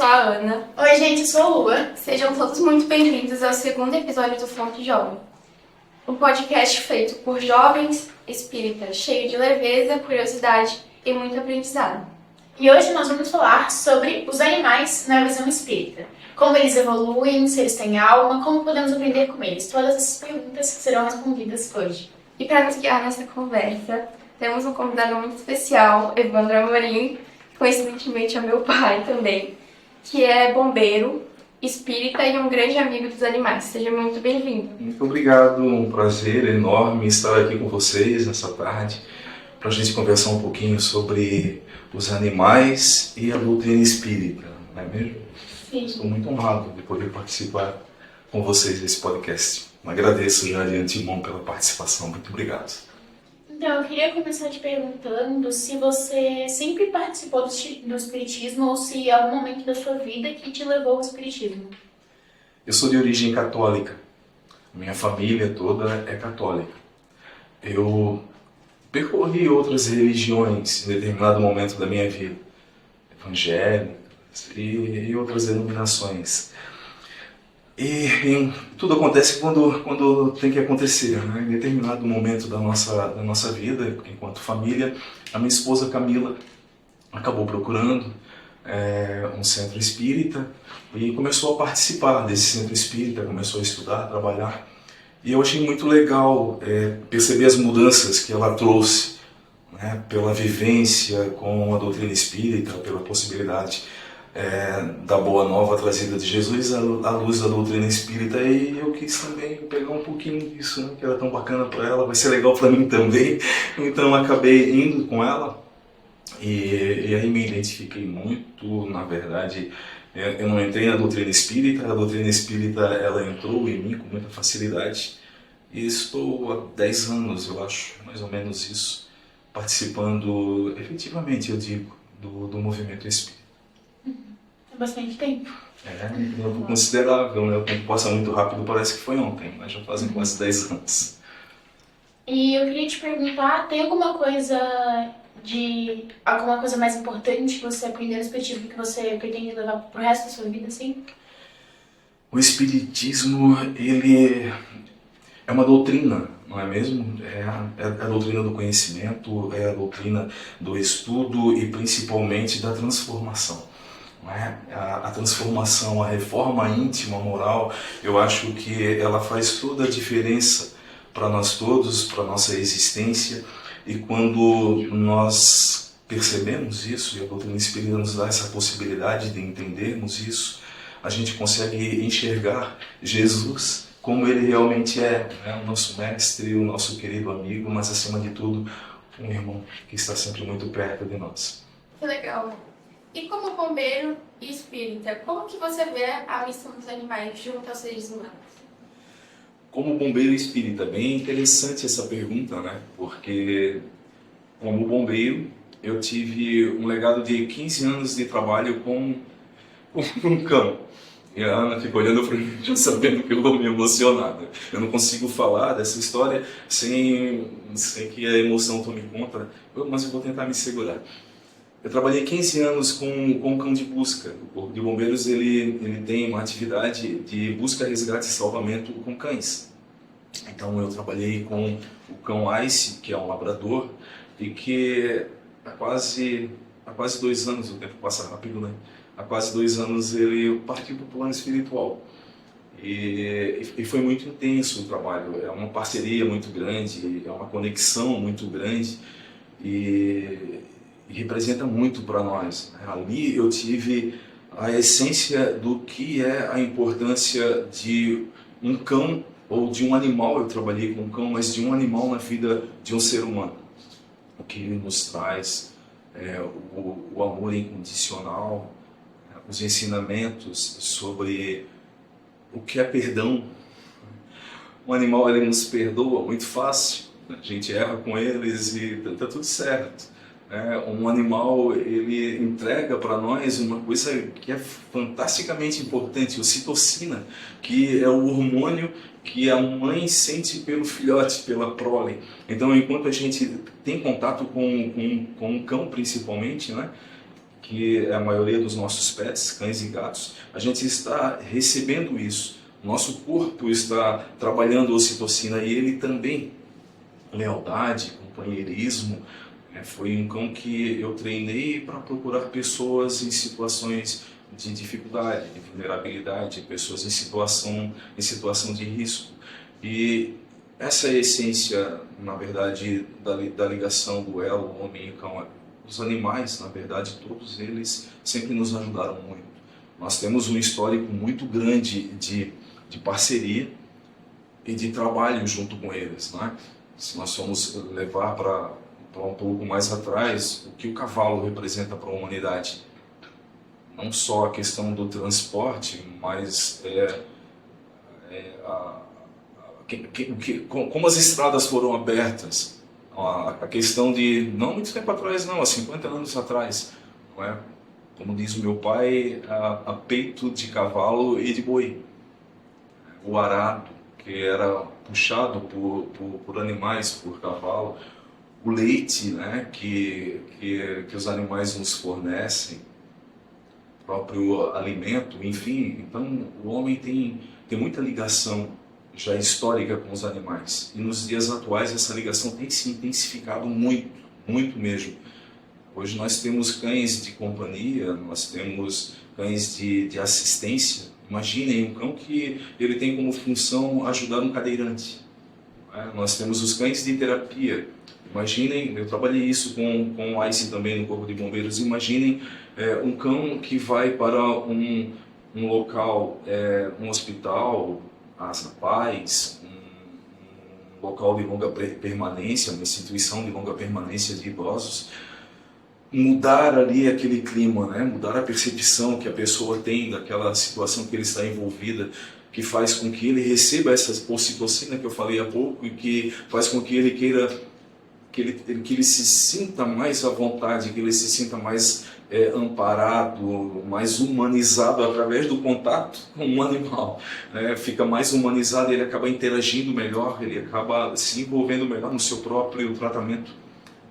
sou a Ana. Oi, gente, eu sou a Lua. Sejam todos muito bem-vindos ao segundo episódio do Fonte Jovem. Um podcast feito por jovens espíritas, cheio de leveza, curiosidade e muito aprendizado. E hoje nós vamos falar sobre os animais na visão espírita. Como eles evoluem, se eles têm alma, como podemos aprender com eles. Todas essas perguntas serão respondidas hoje. E para nos guiar nessa conversa, temos um convidado muito especial, Evandro Amorim, que coincidentemente é meu pai também, que é bombeiro, espírita e um grande amigo dos animais. Seja muito bem-vindo. Muito obrigado, um prazer enorme estar aqui com vocês nessa tarde para a gente conversar um pouquinho sobre os animais e a doutrina espírita, não é mesmo? Sim. Estou muito honrado de poder participar com vocês desse podcast. Agradeço já de antemão pela participação. Muito obrigado. Então, eu queria começar te perguntando se você sempre participou do espiritismo ou se algum momento da sua vida que te levou ao espiritismo. Eu sou de origem católica. Minha família toda é católica. Eu percorri outras religiões em determinado momento da minha vida, evangélicas e outras denominações. E tudo acontece quando tem que acontecer, né? Em determinado momento da nossa vida, enquanto família, a minha esposa Camila acabou procurando um centro espírita e começou a participar desse centro espírita, começou a estudar, a trabalhar. E eu achei muito legal perceber as mudanças que ela trouxe, né? Pela vivência com a doutrina espírita, pela possibilidade da boa nova trazida de Jesus à luz da doutrina espírita, e eu quis também pegar um pouquinho disso, né, que era tão bacana para ela, vai ser legal para mim também. Então acabei indo com ela e aí me identifiquei muito. Na verdade, eu não entrei na doutrina espírita, a doutrina espírita ela entrou em mim com muita facilidade, e estou há 10 anos, eu acho, mais ou menos isso, participando efetivamente, eu digo, do movimento espírita. Há bastante tempo. Um tempo considerável, né? O tempo passa muito rápido, parece que foi ontem, mas já fazem quase 10 anos. E eu queria te perguntar, tem alguma coisa mais importante que você aprendeu no espiritismo que você pretende levar pro resto da sua vida, assim? O espiritismo, ele é uma doutrina, não é mesmo? É a doutrina do conhecimento, é a doutrina do estudo e principalmente da transformação. A transformação, a reforma íntima, moral, eu acho que ela faz toda a diferença para nós todos, para a nossa existência. E quando nós percebemos isso, e a doutrina espírita nos dá essa possibilidade de entendermos isso, a gente consegue enxergar Jesus como ele realmente é, né? O nosso mestre, o nosso querido amigo, mas acima de tudo, um irmão que está sempre muito perto de nós. Que legal. E como bombeiro e espírita, como que você vê a missão dos animais junto aos seres humanos? Como bombeiro espírita, bem interessante essa pergunta, né? Porque como bombeiro eu tive um legado de 15 anos de trabalho com um cão. E a Ana fica olhando para mim já sabendo que eu vou me emocionar. Eu não consigo falar dessa história sem que a emoção tome conta, mas eu vou tentar me segurar. Eu trabalhei 15 anos com um cão de busca. O Corpo de Bombeiros ele tem uma atividade de busca, resgate e salvamento com cães. Então eu trabalhei com o cão Ice, que é um labrador, e que há quase 2 anos, o tempo passa rápido, né? Há quase 2 anos ele partiu para o plano espiritual. E foi muito intenso o trabalho. É uma parceria muito grande, é uma conexão muito grande. E representa muito para nós. Ali eu tive a essência do que é a importância de um cão ou de um animal. Eu trabalhei com um cão, mas de um animal na vida de um ser humano. O que ele nos traz, o amor incondicional, os ensinamentos sobre o que é perdão. Um animal ele nos perdoa muito fácil, a gente erra com eles e está tudo certo. Um animal ele entrega para nós uma coisa que é fantasticamente importante, ocitocina, que é o hormônio que a mãe sente pelo filhote, pela prole. Então, enquanto a gente tem contato com um cão, principalmente, né, que é a maioria dos nossos pets, cães e gatos, a gente está recebendo isso. Nosso corpo está trabalhando a ocitocina e ele também. Lealdade, companheirismo. Foi um cão que eu treinei para procurar pessoas em situações de dificuldade, de vulnerabilidade, pessoas em situação de risco. E essa é a essência, na verdade, da ligação do elo homem e cão. Os animais, na verdade, todos eles sempre nos ajudaram muito. Nós temos um histórico muito grande de parceria e de trabalho junto com eles, né? Se nós formos levar para um pouco mais atrás, o que o cavalo representa para a humanidade? Não só a questão do transporte, mas como as estradas foram abertas. A questão de, não muito tempo atrás, não, há 50 anos atrás, não é? Como diz o meu pai, a peito de cavalo e de boi. O arado, que era puxado por animais, por cavalo. O leite, né, que os animais nos fornecem, o próprio alimento, enfim. Então, o homem tem muita ligação já histórica com os animais. E nos dias atuais essa ligação tem se intensificado muito, muito mesmo. Hoje nós temos cães de companhia, nós temos cães de assistência. Imaginem um cão que ele tem como função ajudar um cadeirante. Nós temos os cães de terapia. Imaginem, eu trabalhei isso com o ICE também no Corpo de Bombeiros. Imaginem um cão que vai para um local, um hospital, Asa Paz, um local de longa permanência, uma instituição de longa permanência de idosos, mudar ali aquele clima, né? Mudar a percepção que a pessoa tem daquela situação que ele está envolvida, que faz com que ele receba essa ocitocina que eu falei há pouco e que faz com que ele queira, que ele se sinta mais à vontade, que ele se sinta mais amparado, mais humanizado através do contato com um animal. Fica mais humanizado, ele acaba interagindo melhor, ele acaba se envolvendo melhor no seu próprio tratamento.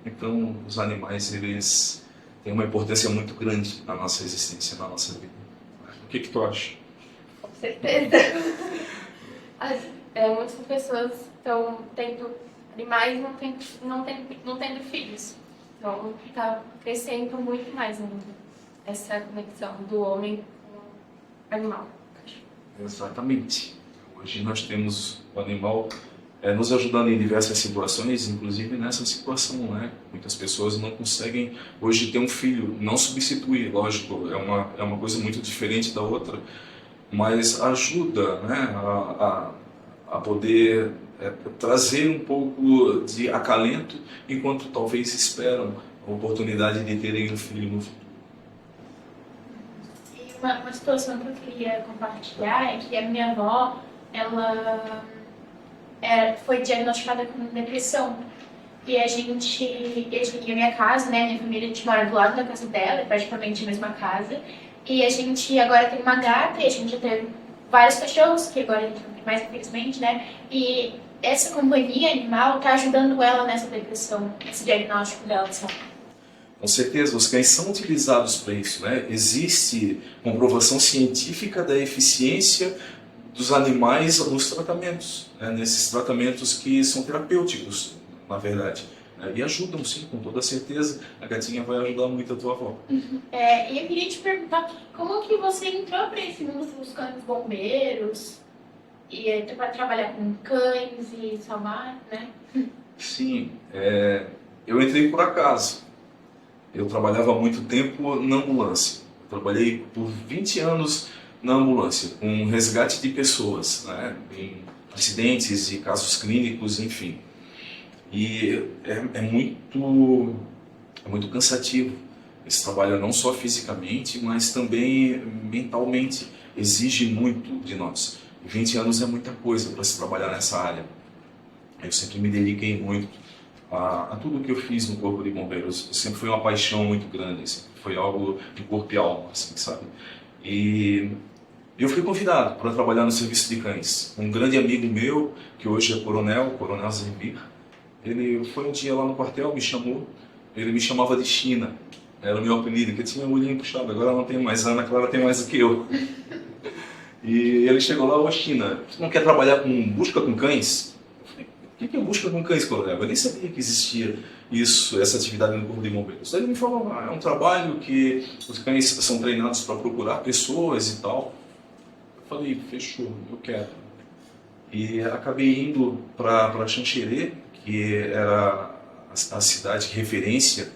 Então, os animais, eles têm uma importância muito grande na nossa existência, na nossa vida. O que tu acha? Com certeza. Muitas pessoas estão tendo animais e não tendo filhos. Então, está crescendo muito mais ainda essa conexão do homem com o animal. Exatamente. Hoje nós temos o animal nos ajudando em diversas situações, inclusive nessa situação, né? Muitas pessoas não conseguem hoje ter um filho, não substituir, lógico, é uma coisa muito diferente da outra, mas ajuda, né, a poder trazer um pouco de acalento enquanto talvez esperam a oportunidade de terem um filho no futuro. E uma situação que eu queria compartilhar é que a minha avó, ela foi diagnosticada com depressão. E a minha casa, né, minha família, a gente mora do lado da casa dela, é praticamente a mesma casa. E a gente agora tem uma gata e a gente já teve vários cachorros, que agora a gente não tem mais, infelizmente, né? E essa companhia animal está ajudando ela nessa depressão, nesse diagnóstico dela, sabe? Com certeza, os cães são utilizados para isso, né? Existe comprovação científica da eficiência dos animais nos tratamentos, né? Nesses tratamentos que são terapêuticos, na verdade. E ajudam, sim, com toda certeza. A gatinha vai ajudar muito a tua avó. E eu queria te perguntar, como que você entrou para esse mundo dos cães bombeiros? E para trabalhar com cães e salvar, né? Sim, eu entrei por acaso. Eu trabalhava há muito tempo na ambulância. Eu trabalhei por 20 anos na ambulância, com resgate de pessoas, né? Em acidentes e casos clínicos, enfim. E é muito cansativo. Esse trabalho não só fisicamente, mas também mentalmente. Exige muito de nós. 20 anos é muita coisa para se trabalhar nessa área. Eu sempre me dediquei muito a tudo que eu fiz no Corpo de Bombeiros. Sempre foi uma paixão muito grande, sempre foi algo de corpo e alma, assim, sabe? E eu fui convidado para trabalhar no serviço de cães. Um grande amigo meu, que hoje é coronel, o Coronel Zerbir, ele foi um dia lá no quartel, me chamou, ele me chamava de China. Era o meu apelido, que eu tinha o olhinho puxado, agora não tem mais. A Ana Clara tem mais do que eu. E ele chegou lá, ô China, você não quer trabalhar com busca com cães? Eu falei, o que é busca com cães, colega? Eu nem sabia que existia isso, essa atividade no Corpo de Bombeiros. Aí ele me falou, é um trabalho que os cães são treinados para procurar pessoas e tal. Eu falei, fechou, eu quero. E acabei indo para Xanxerê, que era a cidade de referência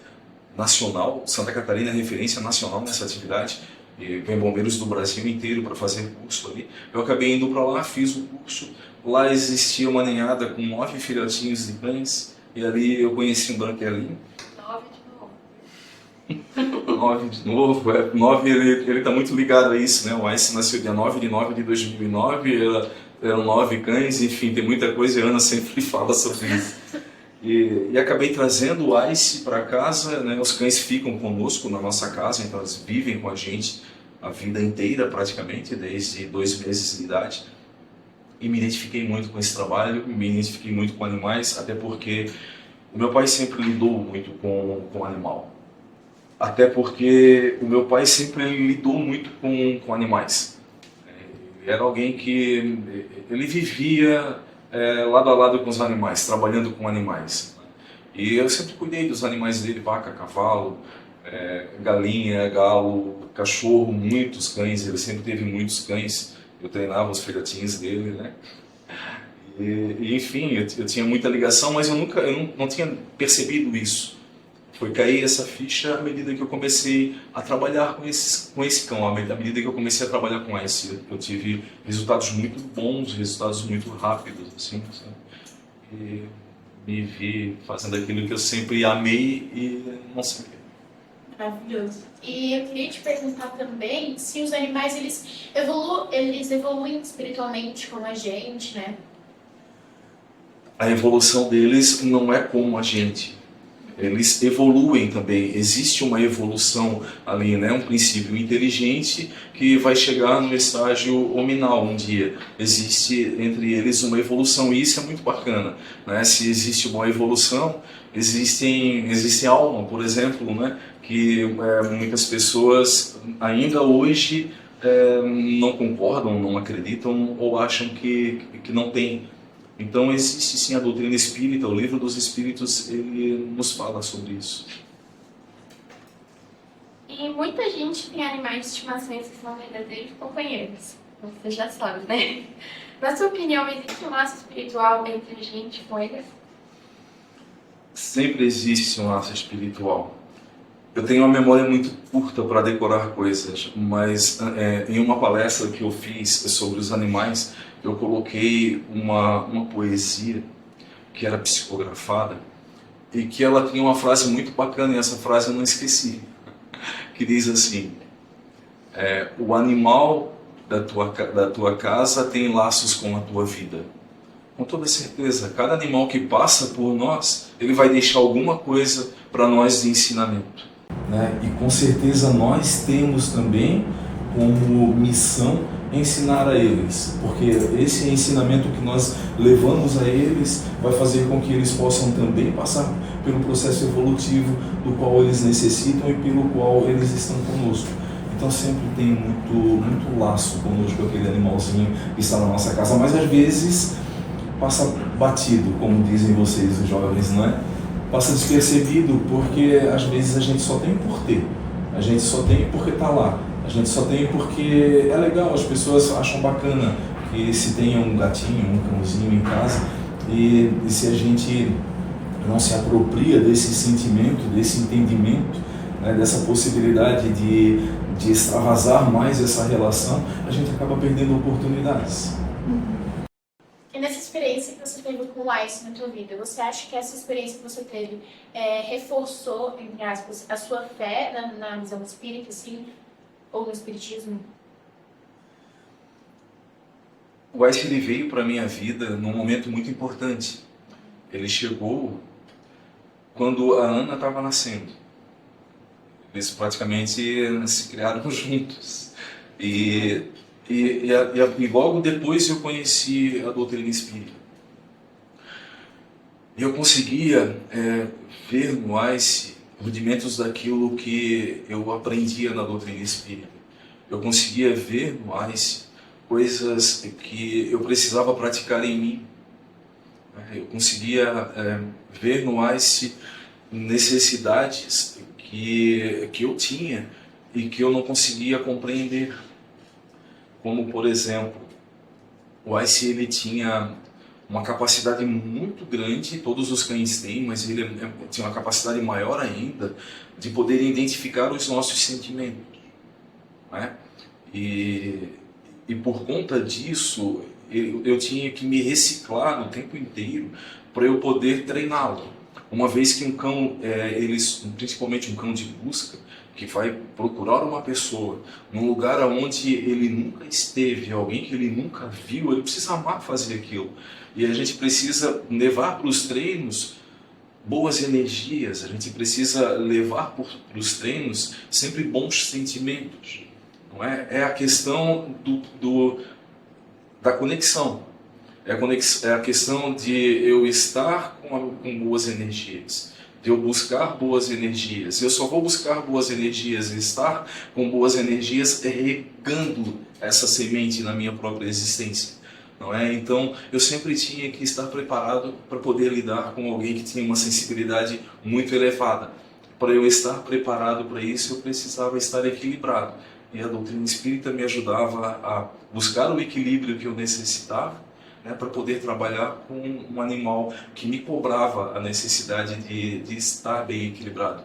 nacional, Santa Catarina é referência nacional nessa atividade, e vem bombeiros do Brasil inteiro para fazer curso ali. Eu acabei indo para lá, fiz o curso. Lá existia uma ninhada com 9 filhotinhos de cães, e ali eu conheci um branquelinho. 9 de novo. 9 de novo, 9 ele está muito ligado a isso, né? O Ice nasceu dia 9 de 2009, eram 9 cães, enfim, tem muita coisa e a Ana sempre fala sobre isso. E acabei trazendo o Ice para casa, né? Os cães ficam conosco na nossa casa, então eles vivem com a gente a vida inteira praticamente, desde 2 meses de idade. E me identifiquei muito com esse trabalho, me identifiquei muito com animais, até porque o meu pai sempre lidou muito com animal. Até porque o meu pai sempre lidou muito com animais. Era alguém que ele vivia lado a lado com os animais, trabalhando com animais. E eu sempre cuidei dos animais dele, vaca, cavalo, galinha, galo, cachorro, muitos cães, ele sempre teve muitos cães. Eu treinava os filhotinhos dele, né? E enfim, eu tinha muita ligação, mas eu não tinha percebido isso. Foi cair essa ficha à medida que eu comecei a trabalhar com esse cão, à medida que eu comecei a trabalhar com esse. Eu tive resultados muito bons, resultados muito rápidos, assim, sabe? E me vi fazendo aquilo que eu sempre amei e não sabia. Maravilhoso. E eu queria te perguntar também se os animais, eles evoluem espiritualmente como a gente, né? A evolução deles não é como a gente. Eles evoluem também, existe uma evolução ali, né? Um princípio inteligente que vai chegar no estágio hominal um dia. Existe entre eles uma evolução e isso é muito bacana, né? Se existe uma evolução, existe alma, por exemplo, né? Que muitas pessoas ainda hoje não concordam, não acreditam ou acham que não tem. Então existe sim a doutrina espírita, o livro dos espíritos, ele nos fala sobre isso. E muita gente tem animais de estimação que são verdadeiros companheiros. Você já sabe, né? Na sua opinião, existe um laço espiritual entre a gente com eles? Sempre existe um laço espiritual. Eu tenho uma memória muito curta para decorar coisas, mas em uma palestra que eu fiz sobre os animais, eu coloquei uma poesia que era psicografada e que ela tinha uma frase muito bacana, e essa frase eu não esqueci, que diz assim, o animal da tua casa tem laços com a tua vida. Com toda certeza, cada animal que passa por nós, ele vai deixar alguma coisa para nós de ensinamento. Né? E com certeza nós temos também como missão ensinar a eles, porque esse ensinamento que nós levamos a eles vai fazer com que eles possam também passar pelo processo evolutivo do qual eles necessitam e pelo qual eles estão conosco. Então sempre tem muito laço conosco aquele animalzinho que está na nossa casa, mas às vezes passa batido, como dizem vocês, os jovens, não é? Passa despercebido porque às vezes a gente só tem por ter, a gente só tem porque está lá. A gente só tem porque é legal, as pessoas acham bacana que se tenha um gatinho, um cãozinho em casa e se a gente não se apropria desse sentimento, desse entendimento, né, dessa possibilidade de extravasar mais essa relação, a gente acaba perdendo oportunidades. E nessa experiência que você teve com o Ice na tua vida, você acha que essa experiência que você teve reforçou, entre aspas, a sua fé na visão espírita, assim, ou no espiritismo? O Ice ele veio para a minha vida num momento muito importante. Ele chegou quando a Ana estava nascendo. Eles praticamente se criaram juntos. E logo depois eu conheci a doutrina espírita. E eu conseguia ver no Ice rudimentos daquilo que eu aprendia na doutrina espírita. Eu conseguia ver no Ice coisas que eu precisava praticar em mim. Eu conseguia ver no Ice necessidades que eu tinha e que eu não conseguia compreender. Como, por exemplo, o Ice ele tinha uma capacidade muito grande, todos os cães têm, mas ele tinha uma capacidade maior ainda de poder identificar os nossos sentimentos, né? E por conta disso, eu tinha que me reciclar no tempo inteiro para eu poder treiná-lo. Uma vez que um cão, principalmente um cão de busca, que vai procurar uma pessoa num lugar onde ele nunca esteve, alguém que ele nunca viu, ele precisa amar fazer aquilo. E a gente precisa levar para os treinos boas energias, a gente precisa levar para os treinos sempre bons sentimentos. Não é? É a questão da conexão. É a questão de eu estar com boas energias, de eu buscar boas energias. Eu só vou buscar boas energias e estar com boas energias regando essa semente na minha própria existência. Não é? Então, eu sempre tinha que estar preparado para poder lidar com alguém que tinha uma sensibilidade muito elevada. Para eu estar preparado para isso, eu precisava estar equilibrado. E a doutrina espírita me ajudava a buscar o equilíbrio que eu necessitava, né, para poder trabalhar com um animal que me cobrava a necessidade de estar bem equilibrado.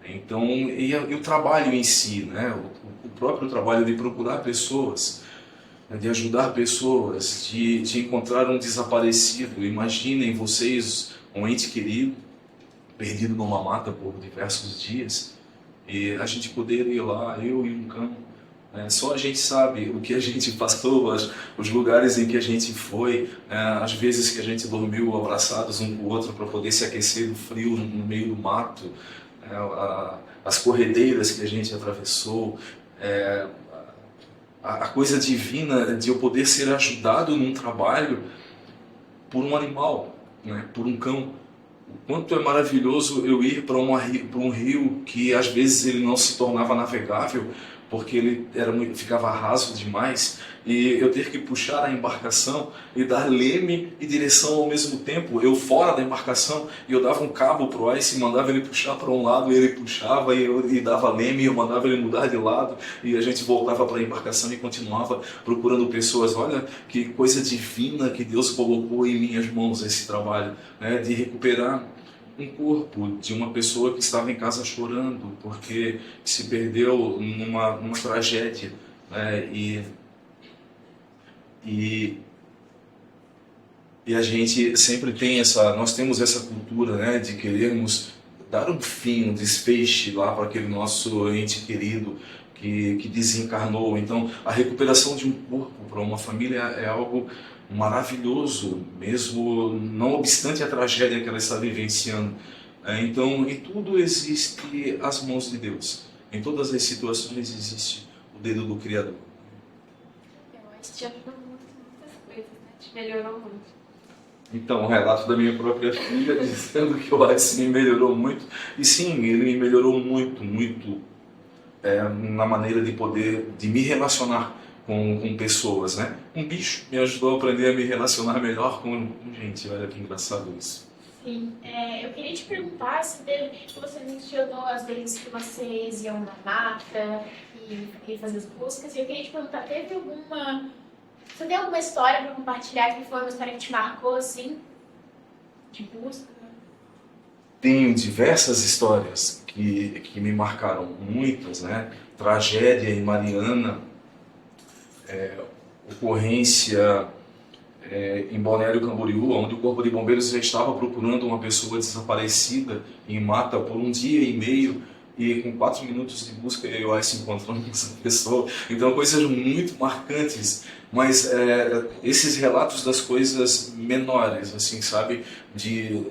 Então, e o trabalho em si, né, o próprio trabalho de procurar pessoas, de ajudar pessoas, de encontrar um desaparecido. Imaginem vocês um ente querido, perdido numa mata por diversos dias, e a gente poder ir lá, eu e um cão, né? Só a gente sabe o que a gente passou, os lugares em que a gente foi, as vezes que a gente dormiu abraçados um com o outro para poder se aquecer do frio no meio do mato, as corredeiras que a gente atravessou, a coisa divina de eu poder ser ajudado num trabalho por um animal, né, por um cão. O quanto é maravilhoso eu ir para um rio que às vezes ele não se tornava navegável, porque ele ficava raso demais, e eu ter que puxar a embarcação e dar leme e direção ao mesmo tempo. Eu fora da embarcação, e eu dava um cabo para o Ice e mandava ele puxar para um lado, e ele puxava, e dava leme, e eu mandava ele mudar de lado, e a gente voltava para a embarcação e continuava procurando pessoas. Olha que coisa divina que Deus colocou em minhas mãos esse trabalho, né, de recuperar um corpo de uma pessoa que estava em casa chorando porque se perdeu numa tragédia, né? E a gente sempre tem nós temos essa cultura, né, de querermos dar um fim, um desfecho lá para aquele nosso ente querido que desencarnou. Então, a recuperação de um corpo para uma família é algo maravilhoso, mesmo não obstante a tragédia que ela está vivenciando. Então, em tudo existe as mãos de Deus. Em todas as situações existe o dedo do Criador. Eu acho que te ajudou muito, muitas coisas, né? Te melhorou muito. Então, o relato da minha própria filha dizendo que o Ice me melhorou muito. E sim, ele me melhorou muito, muito na maneira de me relacionar com pessoas, né? Um bicho me ajudou a aprender a me relacionar melhor com gente. Olha que engraçado isso. Sim, eu queria te perguntar se você mencionou as vezes que vocês iam na mata e fazer as buscas, e eu queria te perguntar, você tem alguma história para compartilhar que foi uma história que te marcou, assim, de busca? Tenho diversas histórias que me marcaram, muitas, né? Tragédia em Mariana, ocorrência em Balneário Camboriú, onde o Corpo de Bombeiros já estava procurando uma pessoa desaparecida em mata por 1 dia e meio, e com 4 minutos de busca eu e o Ice encontramos essa pessoa. Então, coisas muito marcantes, mas esses relatos das coisas menores, assim, sabe, de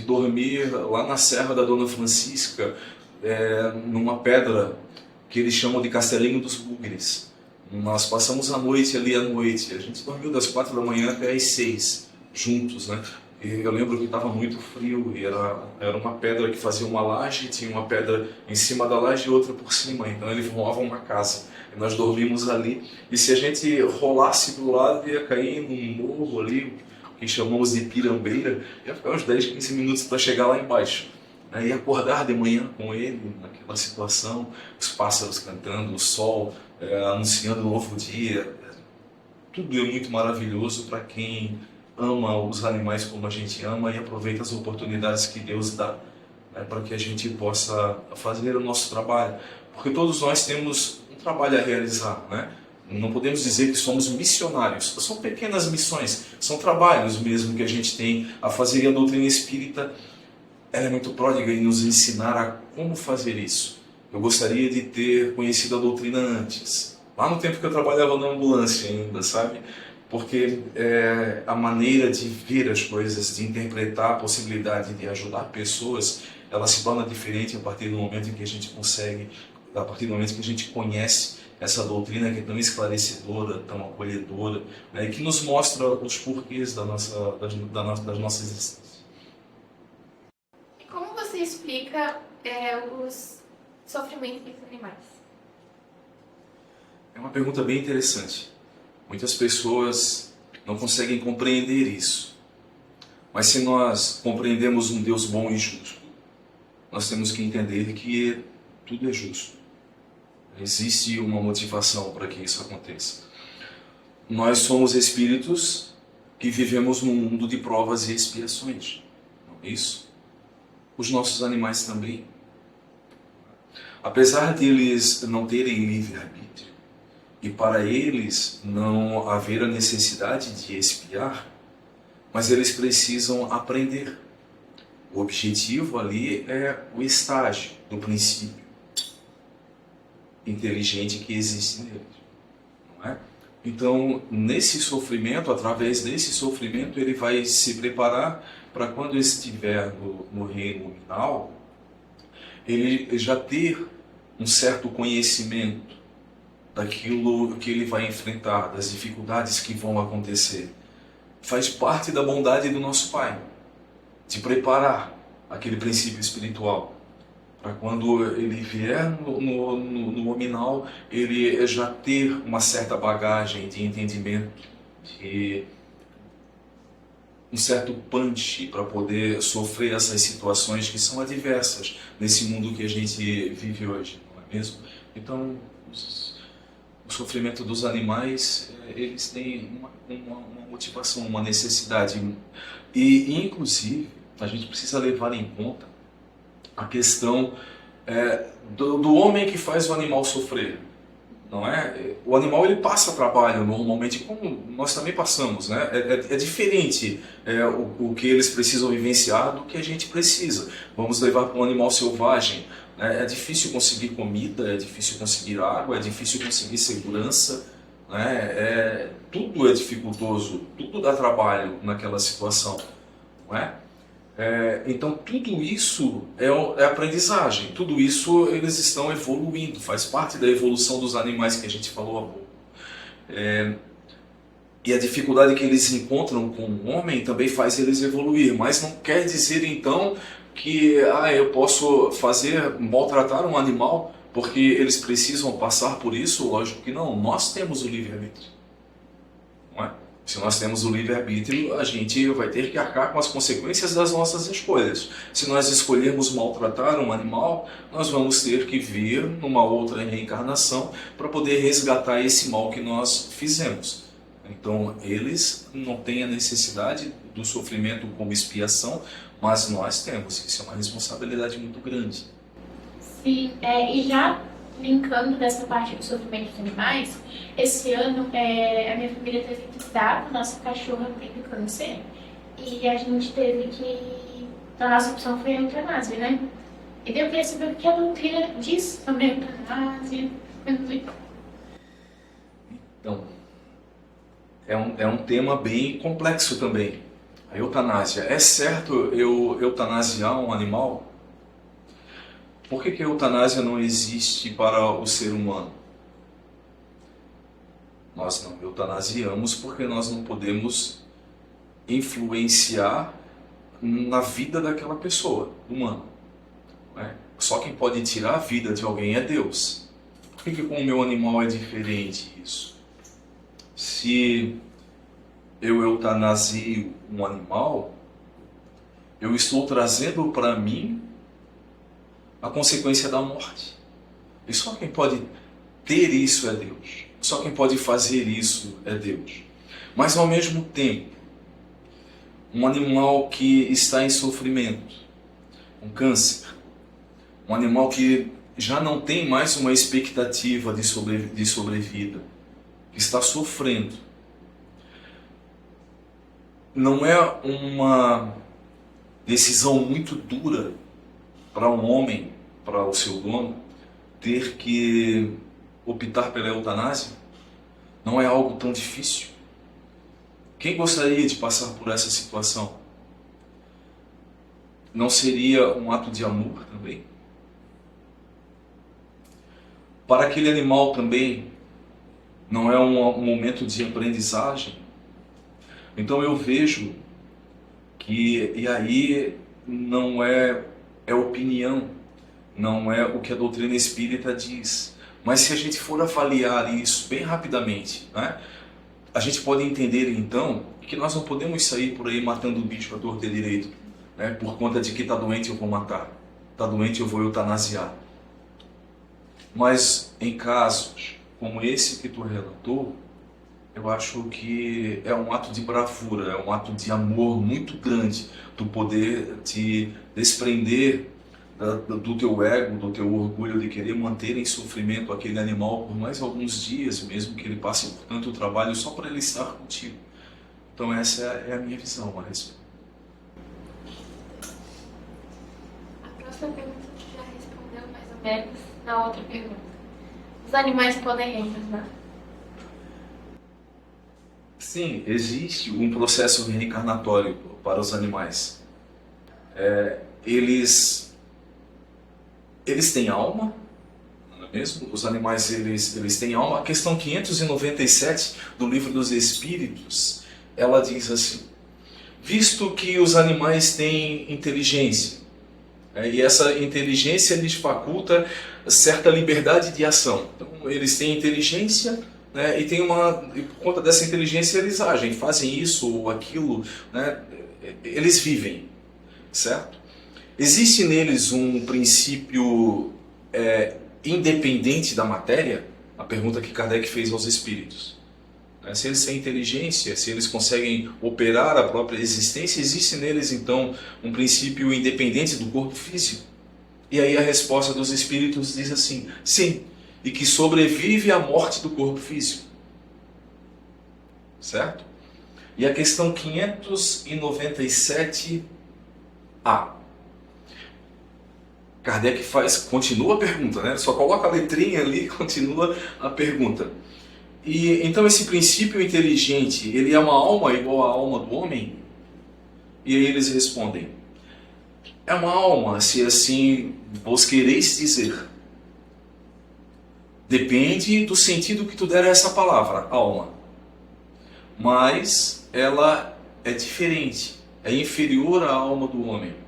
dormir lá na Serra da Dona Francisca, numa pedra que eles chamam de Castelinho dos Bugres. Nós passamos a noite ali à noite, a gente dormiu das 4 da manhã até as 6, juntos, né? E eu lembro que estava muito frio e era uma pedra que fazia uma laje, tinha uma pedra em cima da laje e outra por cima, então ele formava uma casa. E nós dormimos ali, e se a gente rolasse do lado, ia cair num morro ali, que chamamos de pirambeira, ia ficar uns 10, 15 minutos para chegar lá embaixo. E acordar de manhã com ele, naquela situação, os pássaros cantando, o sol anunciando um novo dia. Tudo é muito maravilhoso para quem ama os animais como a gente ama e aproveita as oportunidades que Deus dá, né, para que a gente possa fazer o nosso trabalho. Porque todos nós temos um trabalho a realizar, né? Não podemos dizer que somos missionários. São pequenas missões, são trabalhos mesmo que a gente tem a fazer. E a doutrina espírita, ela é muito pródiga em nos ensinar a como fazer isso. Eu gostaria de ter conhecido a doutrina antes, lá no tempo que eu trabalhava na ambulância ainda, sabe? Porque a maneira de ver as coisas, de interpretar a possibilidade de ajudar pessoas, ela se torna diferente a partir do momento em que a gente consegue, a partir do momento que a gente conhece essa doutrina que é tão esclarecedora, tão acolhedora, né, e que nos mostra os porquês das nossas existências. E como você explica os sofrimentos dos animais? É uma pergunta bem interessante. Muitas pessoas não conseguem compreender isso. Mas se nós compreendemos um Deus bom e justo, nós temos que entender que tudo é justo. Existe uma motivação para que isso aconteça. Nós somos espíritos que vivemos num mundo de provas e expiações. Não é isso? Os nossos animais também. Apesar de eles não terem livre-arbítrio, e para eles não haver a necessidade de expiar, mas eles precisam aprender. O objetivo ali é o estágio do princípio inteligente que existe neles, não é? Então, nesse sofrimento, através desse sofrimento, ele vai se preparar para quando estiver no reino nominal, ele já ter um certo conhecimento daquilo que ele vai enfrentar, das dificuldades que vão acontecer. Faz parte da bondade do nosso Pai, de preparar aquele princípio espiritual, para quando ele vier no nominal, ele já ter uma certa bagagem de entendimento, de um certo punch para poder sofrer essas situações que são adversas nesse mundo que a gente vive hoje, não é mesmo? Então, o sofrimento dos animais, eles têm uma motivação, uma necessidade. E, inclusive, a gente precisa levar em conta a questão do homem que faz o animal sofrer. Não é? O animal ele passa trabalho normalmente, como nós também passamos, né? É diferente o que eles precisam vivenciar do que a gente precisa. Vamos levar para um animal selvagem. É difícil conseguir comida, é difícil conseguir água, é difícil conseguir segurança, né? Tudo é dificultoso, tudo dá trabalho naquela situação, não é? Então tudo isso é aprendizagem, tudo isso eles estão evoluindo, faz parte da evolução dos animais que a gente falou há pouco. E a dificuldade que eles encontram com o homem também faz eles evoluir, mas não quer dizer então que eu posso maltratar um animal porque eles precisam passar por isso. Lógico que não, nós temos o livre-arbítrio, não é? Se nós temos o livre-arbítrio, a gente vai ter que arcar com as consequências das nossas escolhas. Se nós escolhermos maltratar um animal, nós vamos ter que vir numa outra reencarnação para poder resgatar esse mal que nós fizemos. Então, eles não têm a necessidade do sofrimento como expiação, mas nós temos. Isso é uma responsabilidade muito grande. Sim, e já linkando dessa parte do sofrimento dos animais, esse ano a minha família teve que dar a nossa cachorra teve câncer e a gente teve que... A nossa opção foi a eutanásia, né? E daí eu queria saber o que a doutrina diz sobre a eutanásia. Então, é um tema bem complexo também. A eutanásia. É certo eu eutanasiar um animal? Por que a eutanásia não existe para o ser humano? Nós não eutanasiamos porque nós não podemos influenciar na vida daquela pessoa, humana. Né? Só quem pode tirar a vida de alguém é Deus. Por que com o meu animal é diferente isso? Se eu eutanasio um animal, eu estou trazendo para mim a consequência da morte. E só quem pode ter isso é Deus. Só quem pode fazer isso é Deus. Mas ao mesmo tempo, um animal que está em sofrimento, um câncer, um animal que já não tem mais uma expectativa de sobrevida, que está sofrendo, não é uma decisão muito dura para um homem, para o seu dono, ter que optar pela eutanásia? Não é algo tão difícil? Quem gostaria de passar por essa situação? Não seria um ato de amor também? Para aquele animal também, não é um momento de aprendizagem? Então eu vejo que, e aí não é opinião, não é o que a doutrina espírita diz, mas se a gente for avaliar isso bem rapidamente, né, a gente pode entender então que nós não podemos sair por aí matando o bicho à torta e direito, né, por conta de que está doente eu vou matar, está doente eu vou eutanasiar. Mas em casos como esse que tu relatou, eu acho que é um ato de bravura, é um ato de amor muito grande, tu poder te desprender do teu ego, do teu orgulho de querer manter em sofrimento aquele animal por mais alguns dias, mesmo que ele passe por tanto trabalho só para ele estar contigo. Então essa é a minha visão a respeito. A próxima pergunta você já respondeu mais ou menos na outra pergunta. Os animais podem reencarnar? Sim, existe um processo reencarnatório para os animais. Eles têm alma, não é mesmo? Os animais eles têm alma. A questão 597 do Livro dos Espíritos, ela diz assim: visto que os animais têm inteligência, e essa inteligência lhes faculta certa liberdade de ação. Então, eles têm inteligência, né, e por conta dessa inteligência eles agem, fazem isso ou aquilo, né, eles vivem, certo? Existe neles um princípio independente da matéria? A pergunta que Kardec fez aos espíritos. Se eles têm inteligência, se eles conseguem operar a própria existência, existe neles então um princípio independente do corpo físico? E aí a resposta dos espíritos diz assim: sim, e que sobrevive à morte do corpo físico. Certo? E a questão 597A. Kardec continua a pergunta, né? Só coloca a letrinha ali e continua a pergunta. E então esse princípio inteligente, ele é uma alma igual à alma do homem? E aí eles respondem: é uma alma, se assim vos quereis dizer. Depende do sentido que tu der a essa palavra, alma. Mas ela é diferente, é inferior à alma do homem.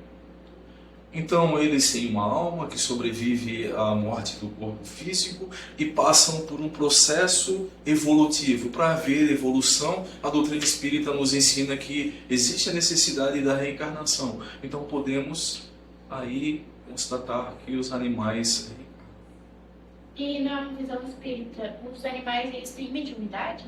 Então eles têm uma alma que sobrevive à morte do corpo físico e passam por um processo evolutivo. Para haver evolução, a doutrina espírita nos ensina que existe a necessidade da reencarnação. Então podemos aí constatar que os animais... E na visão espírita, os animais eles têm mediunidade?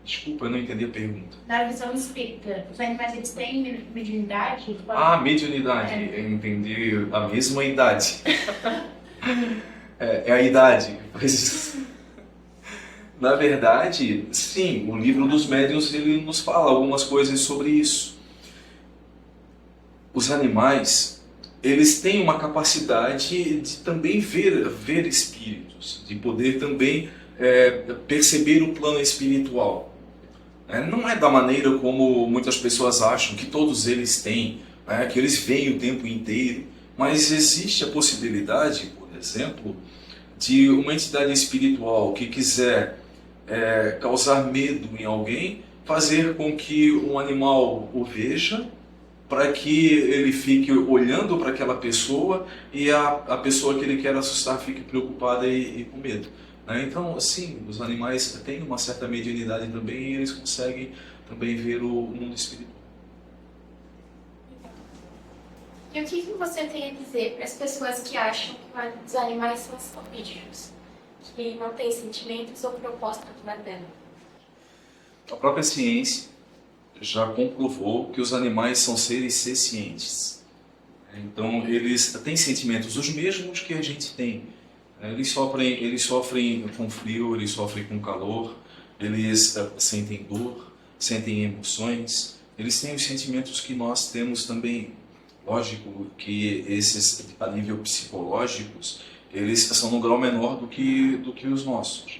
Desculpa, eu não entendi a pergunta. Na visão espírita, os animais eles têm mediunidade? Ah, mediunidade. Eu entendi a mesma idade. É a idade. Na verdade, sim, o livro dos médiuns ele nos fala algumas coisas sobre isso. Os animais, eles têm uma capacidade de também ver espíritos, de poder também perceber o plano espiritual. Não é da maneira como muitas pessoas acham, que todos eles têm, que eles veem o tempo inteiro, mas existe a possibilidade, por exemplo, de uma entidade espiritual que quiser causar medo em alguém, fazer com que um animal o veja para que ele fique olhando para aquela pessoa e a pessoa que ele quer assustar fique preocupada e com medo. Né? Então, sim, os animais têm uma certa mediunidade também e eles conseguem também ver o mundo espiritual. E o que você tem a dizer para as pessoas que acham que os animais são só bichos, que não têm sentimentos ou proposta na Terra? A própria ciência já comprovou que os animais são seres sencientes. Então, eles têm sentimentos, os mesmos que a gente tem. Eles sofrem com frio, eles sofrem com calor, eles sentem dor, sentem emoções, eles têm os sentimentos que nós temos também. Lógico que esses, a nível psicológicos, eles são num grau menor do que os nossos.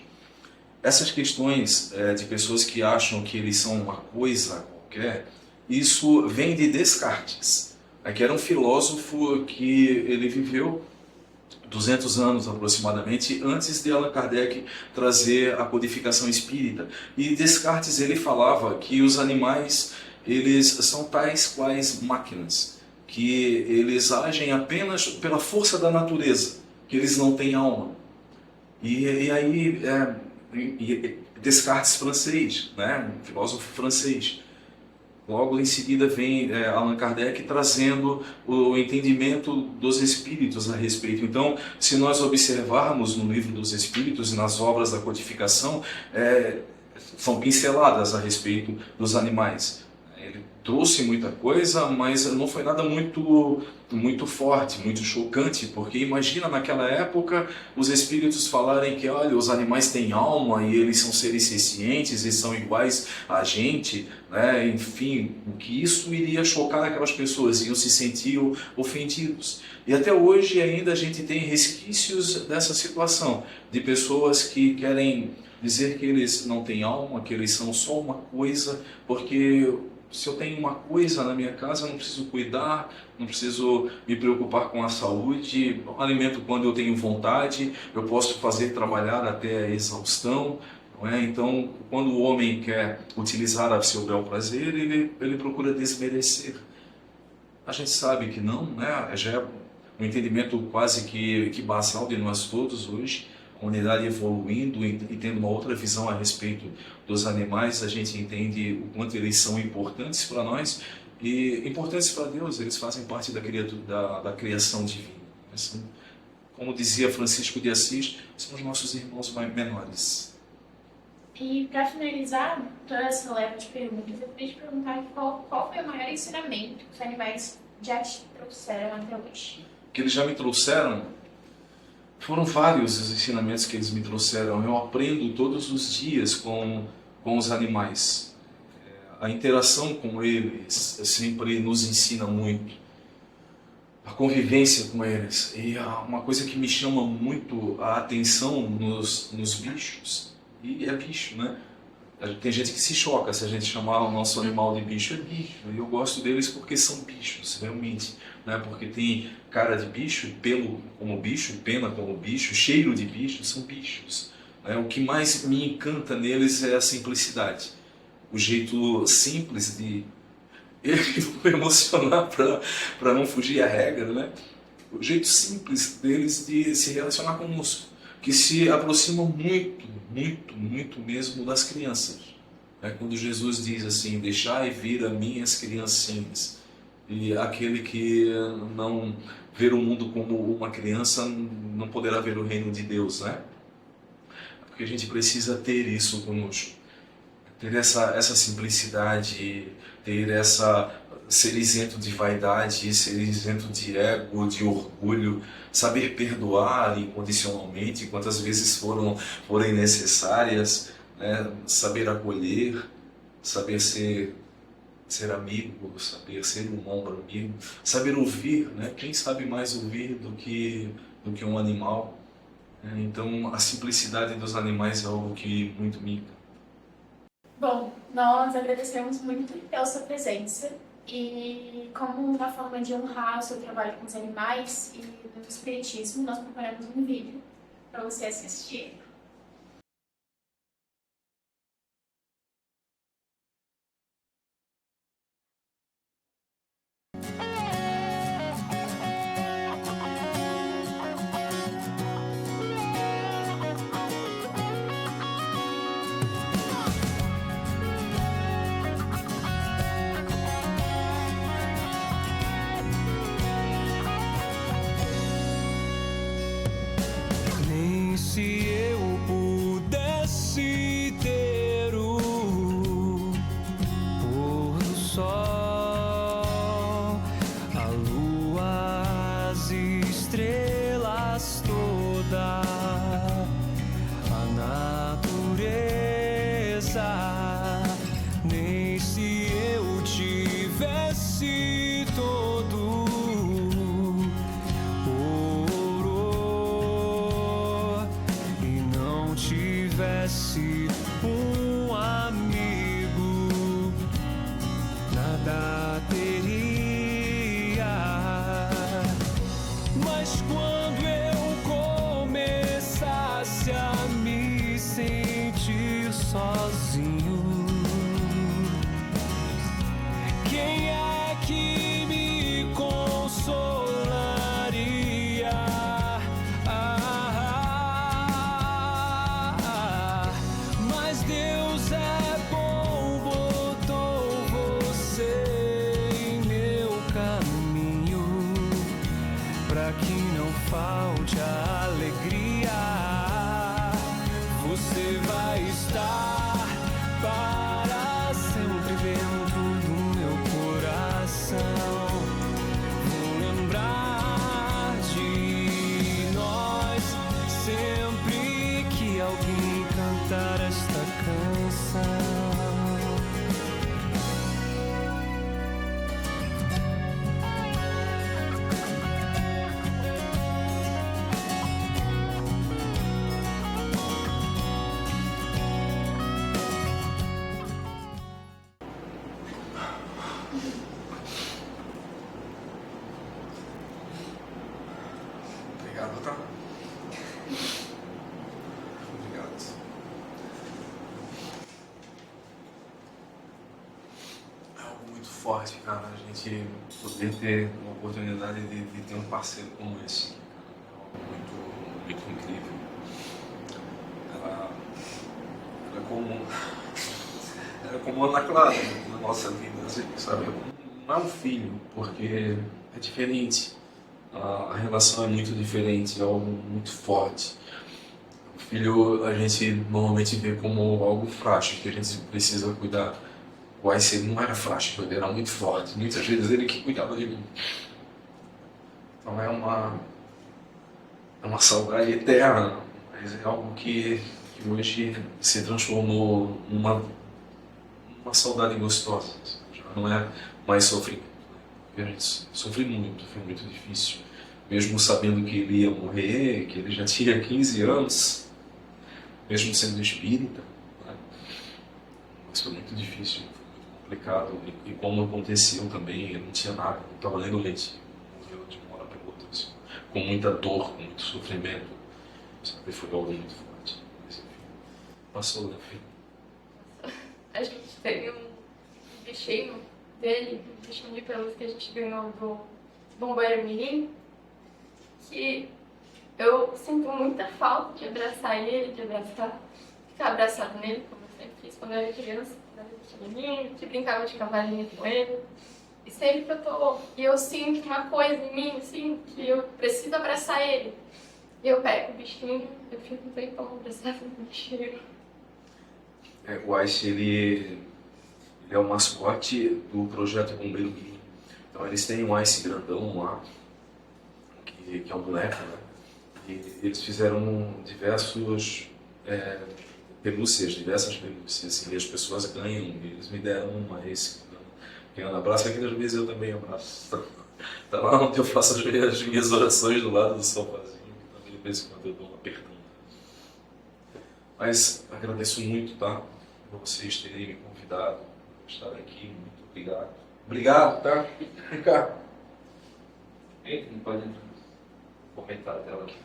Essas questões de pessoas que acham que eles são uma coisa qualquer, isso vem de Descartes, que era um filósofo que ele viveu 200 anos aproximadamente antes de Allan Kardec trazer a codificação espírita. E Descartes ele falava que os animais eles são tais quais máquinas, que eles agem apenas pela força da natureza, que eles não têm alma. E aí Descartes francês, né, um filósofo francês. Logo em seguida vem Allan Kardec trazendo o entendimento dos espíritos a respeito. Então, se nós observarmos no livro dos espíritos e nas obras da codificação, são pinceladas a respeito dos animais. Ele trouxe muita coisa, mas não foi nada muito forte, muito chocante, porque imagina naquela época os espíritos falarem que, olha, os animais têm alma e eles são seres sencientes e são iguais a gente, né? Enfim, o que isso iria chocar aquelas pessoas, iam se sentir ofendidos. E até hoje ainda a gente tem resquícios dessa situação, de pessoas que querem dizer que eles não têm alma, que eles são só uma coisa, porque se eu tenho uma coisa na minha casa, eu não preciso cuidar, não preciso me preocupar com a saúde, alimento quando eu tenho vontade, eu posso fazer trabalhar até a exaustão. Não é? Então, quando o homem quer utilizar a seu bel prazer, ele procura desmerecer. A gente sabe que não, né? Já é um entendimento quase que basal de nós todos hoje. A humanidade evoluindo e tendo uma outra visão a respeito dos animais, a gente entende o quanto eles são importantes para nós e importantes para Deus. Eles fazem parte da criação divina. Assim, como dizia Francisco de Assis, são os nossos irmãos menores. E para finalizar toda essa leva de perguntas, eu queria te perguntar qual foi o maior ensinamento que os animais já te trouxeram até hoje? Que eles já me trouxeram? Foram vários os ensinamentos que eles me trouxeram. Eu aprendo todos os dias com os animais. A interação com eles sempre nos ensina muito. A convivência com eles. E uma coisa que me chama muito a atenção nos bichos, e é bicho, né? Tem gente que se choca se a gente chamar o nosso animal de bicho. É bicho. E eu gosto deles porque são bichos, realmente. Né? Porque tem cara de bicho, pelo como bicho, pena como bicho, cheiro de bicho, são bichos. Né? O que mais me encanta neles é a simplicidade. O jeito simples de... Eu vou emocionar para não fugir à regra, né? O jeito simples deles de se relacionar conosco, que se aproximam muito mesmo das crianças. Quando Jesus diz assim, deixai vir a mim as criancinhas, e aquele que não ver o mundo como uma criança não poderá ver o reino de Deus, né? Porque a gente precisa ter isso conosco, ter essa simplicidade, ter ser isento de vaidade, ser isento de ego, de orgulho, saber perdoar incondicionalmente, quantas vezes forem necessárias, né? Saber acolher, saber ser amigo, saber ser um ombro amigo, saber ouvir, né? Quem sabe mais ouvir do que um animal? Então, a simplicidade dos animais é algo que muito me encanta. Bom, nós agradecemos muito pela sua presença e como uma forma de honrar o seu trabalho com os animais e no espiritismo, nós preparamos um vídeo para você assistir. Mas quando eu começasse a me sentir sozinho, quem é que me consolaria? Mas Deus é bom, botou você em meu caminho, pra que não falte a alegria. Você vai estar para sempre dentro do meu coração. Vou lembrar de nós sempre que alguém cantar esta canção. Obrigado, tá? Obrigado. É algo muito forte, cara, a gente poder ter uma oportunidade de ter um parceiro como esse. É algo muito incrível. Ela é como Ana Clara na nossa vida, assim, sabe? Não é um filho, porque é diferente. A relação é muito diferente, é algo muito forte. O filho a gente normalmente vê como algo frágil, que a gente precisa cuidar. O Ice ele não era frágil, ele era muito forte. Muitas vezes ele que cuidava de mim. Então é uma saudade eterna, mas é algo que hoje se transformou numa saudade gostosa. Já não é mais sofrimento. A gente sofri muito, foi muito difícil. Mesmo sabendo que ele ia morrer, que ele já tinha 15 anos, mesmo sendo espírita, né? Mas foi muito difícil, foi muito complicado. E como aconteceu também, ele não tinha nada, não estava nem doente. Morreu de uma hora para outra, assim, com muita dor, com muito sofrimento. Sabe? Foi algo muito forte. Mas enfim, passou, né, filho? A gente teve um bichinho dele, um bichinho de pelúcia que a gente ganhou do Bombeiro Mirim, que eu sinto muita falta de abraçar ele, ficar abraçado nele, como eu sempre fiz quando eu era criança, quando eu era pequenininho, que brincava de cavalinho com ele. E sempre que e eu sinto uma coisa em mim, assim, que eu preciso abraçar ele. E eu pego o bichinho, eu fico bem como abraçado no bichinho. O Ice, ele é o mascote do projeto Bombeiro Mirim. Então eles têm um Ice grandão lá, que é um boneco, né? E eles fizeram diversas pelúcias, e as pessoas ganham, e eles me deram uma esse. Quem abraça, que às vezes eu também abraço. Tá lá onde eu faço as minhas orações do lado do sofazinho, que também de vez em quando eu dou uma apertão. Mas agradeço muito, tá? Por vocês terem me convidado a estar aqui. Muito obrigado. Obrigado, tá? Vem cá. Não pode comentar a tela aqui.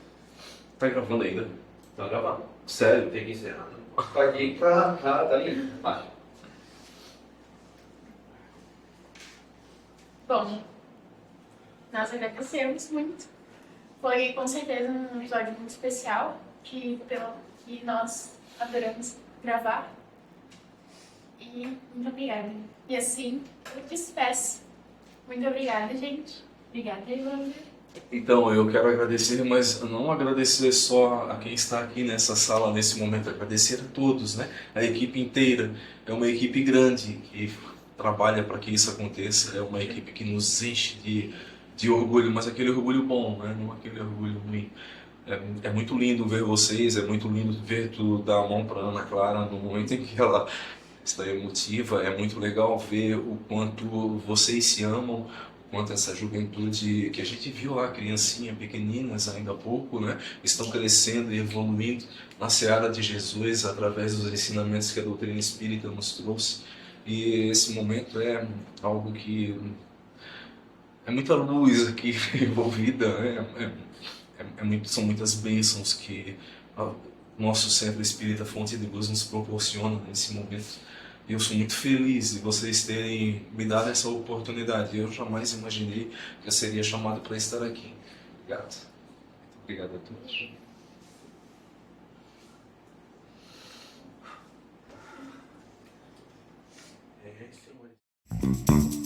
Tá gravando ainda? Tá gravando. Sério, tem que encerrar. Pode ir pra cá, tá ali. Vai. Bom, nós agradecemos muito. Foi com certeza um episódio muito especial que nós adoramos gravar. E muito obrigada. E assim, eu despeço. Muito obrigada, gente. Obrigada, Evandro. Então, eu quero agradecer, mas não agradecer só a quem está aqui nessa sala nesse momento, agradecer a todos, né? A equipe inteira. É uma equipe grande que trabalha para que isso aconteça, é uma equipe que nos enche de orgulho, mas aquele orgulho bom, né? Não aquele orgulho ruim. É muito lindo ver vocês, é muito lindo ver tu dar a mão para Ana Clara no momento em que ela está emotiva, é muito legal ver o quanto vocês se amam, quanto essa juventude que a gente viu lá, criancinha, pequeninas ainda há pouco, né, estão crescendo e evoluindo na seara de Jesus através dos ensinamentos que a doutrina espírita nos trouxe. E esse momento é algo que é muita luz aqui envolvida, né? São muitas bênçãos que o nosso Centro Espírita Fonte de Luz nos proporciona nesse momento. E eu sou muito feliz de vocês terem me dado essa oportunidade. Eu jamais imaginei que eu seria chamado para estar aqui. Obrigado. Muito obrigado a todos. É,